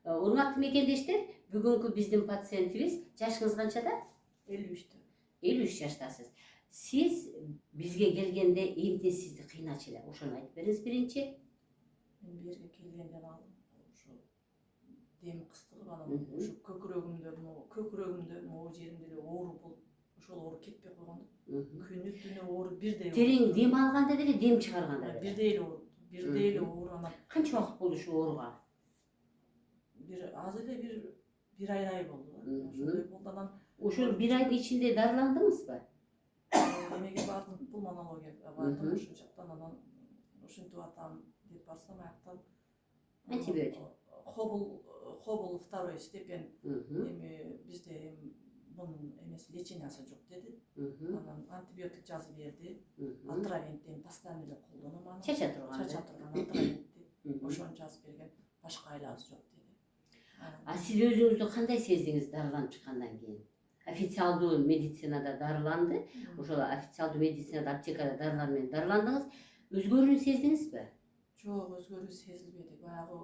Урматтуу мекендештер, бүгүнкү биздин пациентибиз жашыңыз канчада? 53'te. 53 жаштасыз. Сиз бизге келгенде эмне сизди кыйначу эле? Ошону айтып бериңиз биринчи. Men bir yerге kelgenden aldım. Şu dem kıstığım anam. Şu kökürögümde o jerimde oğru bulup, ошол оору кетпей койгондо. Күнү түнү оору бирдей. Терең дем алганда деле, дем чыгарганда деле. Бирдей эле оору. Бирдей эле оору анан. Канча убакыт болду ушу ооруга? Az эле bir ay болду. Ошондой болду анан. Ошол бир айдын ичинде дарыландыңызбы? Эмеге бардым, пулмонологияга бардым. Ошол жактан анан ушинтип атам деп барсам аяктан антибиотик. Хобл второй степень. Эми бизде bunun emesi lечениясы жок деди. Анан антибиотик жазып берди. Атравентин постоянно эле колдоном аны. Чача турган атравентти. Ошону жазып берген. Башка айлажы жок деди. А сиз өзүңүздү кандай сездиңиз дарыланып чыккандан кийин? Официалдуу медицинада дарыланды. Ошол официалдуу медицинада, аптекада дарылар менен дарыландыңыз. Өзгөрүүнү сездиңизби? Жок, өзгөрүү сезилбеди. Баягы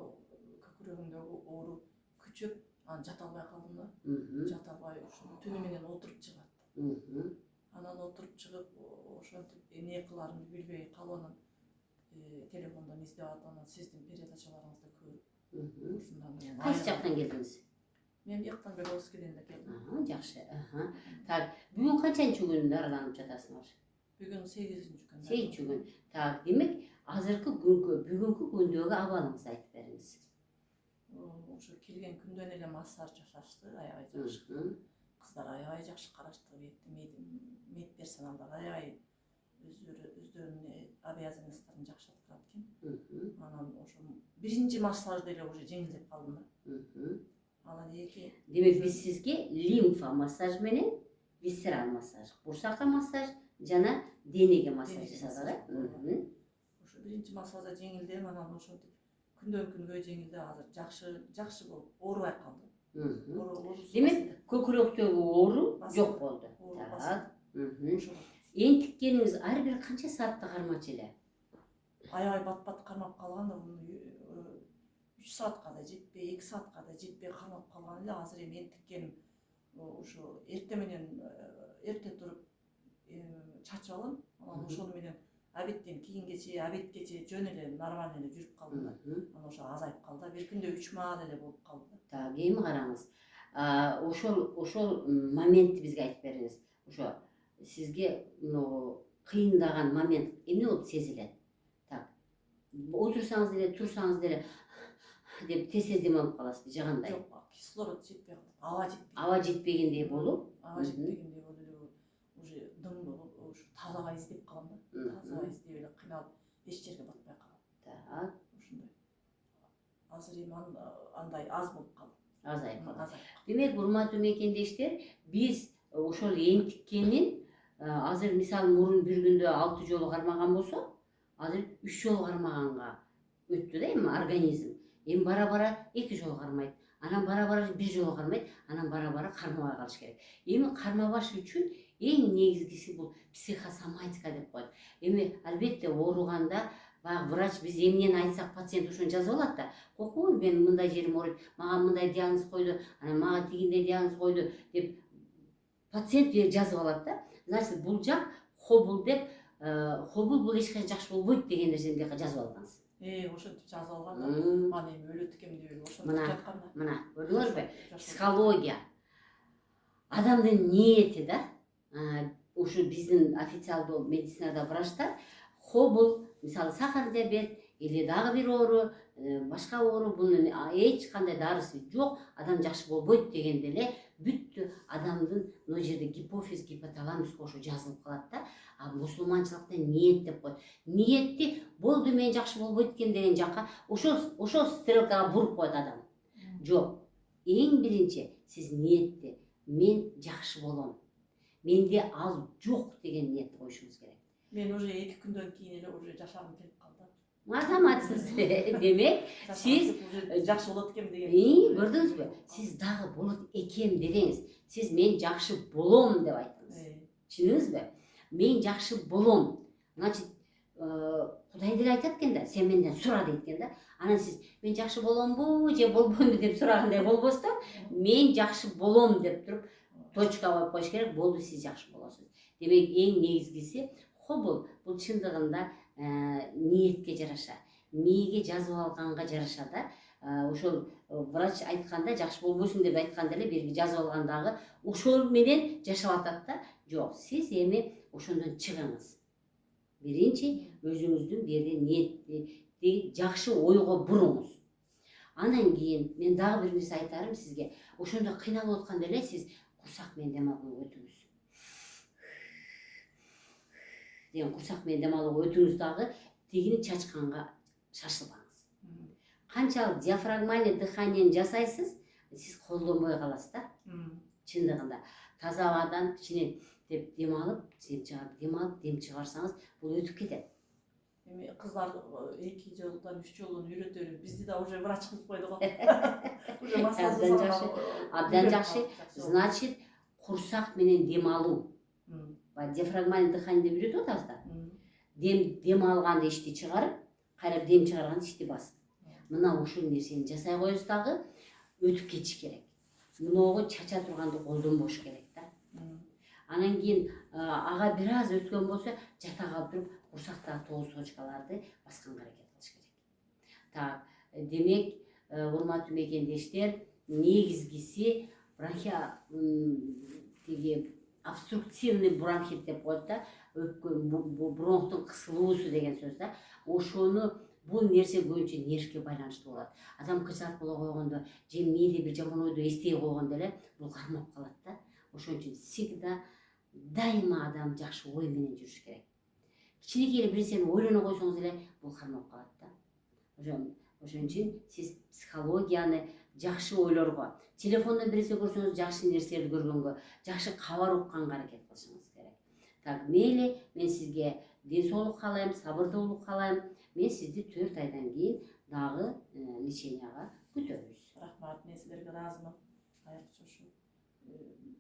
көкүрөгүмдөгү оору күчөп, анан жата албай калдым да. Жата албай ошо түнү менен отуруп чыгат. Анан отуруп чыгып, ошентип эмне кыларымды билбей калып анан телефондон издеп анан сиздин передачаларыңызды көрүп. Кайсы жактан келдиңиз? Мен бияктан Беловскийден да келдим. Жакшы. Так, бүгүн канчанчы күн дарыланып жатасыңар? Бүгүн 8-күн. 8 күн. Так, демек, азыркы бүгүнкү күндөгү абалыңызды айтып бериңиз. Ошо келген күндөн эле массаж жасашты, аябай жакшы. Кыздар аябай жакшы карашты, медперсоналдар аябай өздөрүнүн обязанностторун жакшы аткарат экен. Анан ошо биринчи массажда эле уже жеңилдеп калдым да. Анан демек биз сизге лимфа массаж менен висцерал массаж, курсакка массаж жана денеге массаж жасадык. Ошо биринчи массажда жеңилдем, анан ошентип күндөн күнгө жеңилди, азыр жакшы болуп, оорубай калды. Демек, көкүрөктөгү оору жок болду. Так. Энтиккениңиз ар бир канча саатта кармачу эле? Аябай бат-бат кармап калган да, 3 саатка да жетпей, 2 саатка да жетпей кармап калган эле. Азыр эми энтиккеним ошо эрте менен эрте туруп чачып алам. Анан ошону менен обедтен кийингече, обедкече жөн эле нормально эле жүрүп калдым да. Анан ошо азайып калды. Bir күндө 3 маал эле болуп калды. Так, эми караңыз. Ошол моментти бизге айтып бериңиз. Ошо сизге кыйындаган момент эмне болуп сезилет? Так. Отурсаңыз деле, турсаңыз деле деп тез дем алып каласыз, жагандай. Жок, кислород жетпей калды. Аба жетпей. Аба жетпегендей болуп, Жетпегендей болуп уже дым ушу тазабай издеп калам да. Тазабай издеп эле кыйналып, эч жерге батпай калам. Так. Ушундай. Азыр эми андай аз болуп калды. Азайып калды. Демек, урматтуу мекендештер, биз ошол энтиккенин азыр мисалы мурун бир күндө 6 жолу кармаган болсо, азыр 3 жолу кармаганга өттү да эми организм. Эми бара-бара 2 жолу кармайт, анан бара-бара 1 жолу кармайт, анан бара-бара кармабай калыш керек. Эми кармабаш үчүн эң негизгиси бул психосоматика деп коет. Эми албетте ооруганда баягы врач биз эмнени айтсак пациент ошону жазып алат да. Кокой, мен мындай жерим ооруйт, мага мындай диагноз койду, анан мага тигиндей диагноз койду деп пациент жазып алат да. Значит, бул жак хобул деп, хобул бул эч качан жакшы болбойт деген нерсени жазып алгансыз. Ошентип жазып алган да. Аны эми өлөт экем деп эле ошентип жаткан да. Мына, көрдүңүзбү? Психология. Адамдын ниети да. Ушу биздин официалдуу медицинада врачтар хобул, мисалы сахар диабет или дагы бир оору, башка оору, бунун эч кандай дарысы жок, адам жакшы болбойт дегенде эле бүттү адамдын мына жерде гипофиз, гипоталамус ошо жазылып калат да. А мусулманчылыкта ниет деп коет. Ниетти болду мен жакшы болбойт экен деген жакка ошол стрелкага буруп коет адам. Жок. Эң биринчи сиз ниетти мен жакшы болом. Менде ал жок деген ниетти коюшуңуз керек. Мен уже 2 күндөн кийин эле уже жашагым келип калды. Азаматсыз. Демек, сиз жакшы болот экем деген. Көрдүңүзбү? Сиз дагы болот экем дедиңиз. Сиз мен жакшы болом деп айттыңыз. Түшүндүңүзбү? Мен жакшы болом. Значит, Кудай деле айтат экен да, сен менден сура дейт экен да. Анан сиз мен жакшы боломбу же болбоймбу деп сурагандай болбостон, мен жакшы болом деп туруп точка коюп коюш керек. Болду, сиз жакшы болосуз. Демек эң негизгиси кобул. Бул чындыгында ниетке жараша, мээге жазып алганга жараша да. Ошол врач айтканда жакшы болбойсуң деп айтканда эле берги жазып алгандагы ошол менен жашап атат да. Жок, сиз эми ошондон чыгыңыз. Биринчи өзүңүздүн берде ниетти жакшы ойго буруңуз. Анан кийин мен дагы бир нерсе айтарым сизге. Ошондо кыйналып атканда эле сиз курсак менен дем алууга өтүңүз. Деген курсак менен дем алууга өтүңүз дагы тигини чачканга шашылбаңыз. Канчалык диафрагмальный дыханиени жасайсыз, сиз колдонбой каласыз да. Чындыгында таза абадан кичине деп дем алып, дем алып, дем чыгарсаңыз, бул өтүп кетет. Эми кыздар 2 жолдан 3 жолдон үйрөтөлү. Бизди да уже врач кылып койду го. Уже массаж Абдан жакшы. Значит, курсак менен дем алуу. Диафрагмальный дыхание деп үйрөтүп атабыз да. Дем алганды ичти чыгарып, кайра дем чыгарганды ичти басып. Мына ушул нерсени жасай коесуз дагы өтүп кетиш керек. Мыногу чача турганды колдонбош керек да. Анан кийин ага бир аз өткөн болсо, жата калып туруп курсактагы тогуз точкаларды басканга аракет кылыш керек. Так, демек, урматтуу мекендештер, негизгиси тиги обструктивный бронхит деп коет да, бронхтун кысылуусу деген сөз да. Ошону бул нерсе көбүнчө нервке байланыштуу болот. Адам кыжаат боло койгондо, же мээде бир жаман ойду эстей койгондо эле бул кармап калат да. Ошон үчүн всегда дайыма адам жакшы ой менен жүрүш керек. Кичинекей эле бир нерсени ойлоно койсоңуз эле бул кармап калат да. Ошон үчүн сиз психологияны жакшы ойлорго, телефондон бир нерсе көрсөңүз жакшы нерселерди көргөнгө, жакшы кабар укканга аракет кылышыңыз керек. Так, мейли, мен сизге ден соолук каалайм, сабырдуулук каалайм. Мен сизди 4 айдан кийин дагы леченияга күтөбүз. Рахмат, мен силерге ыраазымын. Кайрыкча ушу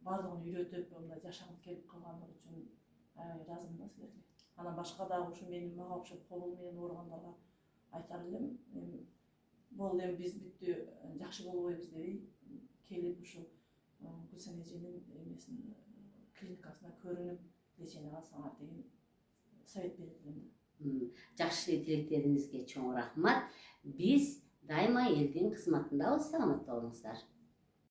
бардыгын үйрөтүп, мындай жашанып келип калгандыгы үчүн ыраазымын да силерге. Анан башка дагы ушу менин мага окшоп кобул менен ооругандарга айтар элем, болду эми биз бүттү, жакшы болбойбуз дебей келип ушу Гүлсен эженин эмесин клиникасына көрүнүп лечение алсаңар деген совет берет элем. Жакшы тилектериңизге чоң рахмат. Биз дайыма элдин кызматындабыз. Саламатта болуңуздар.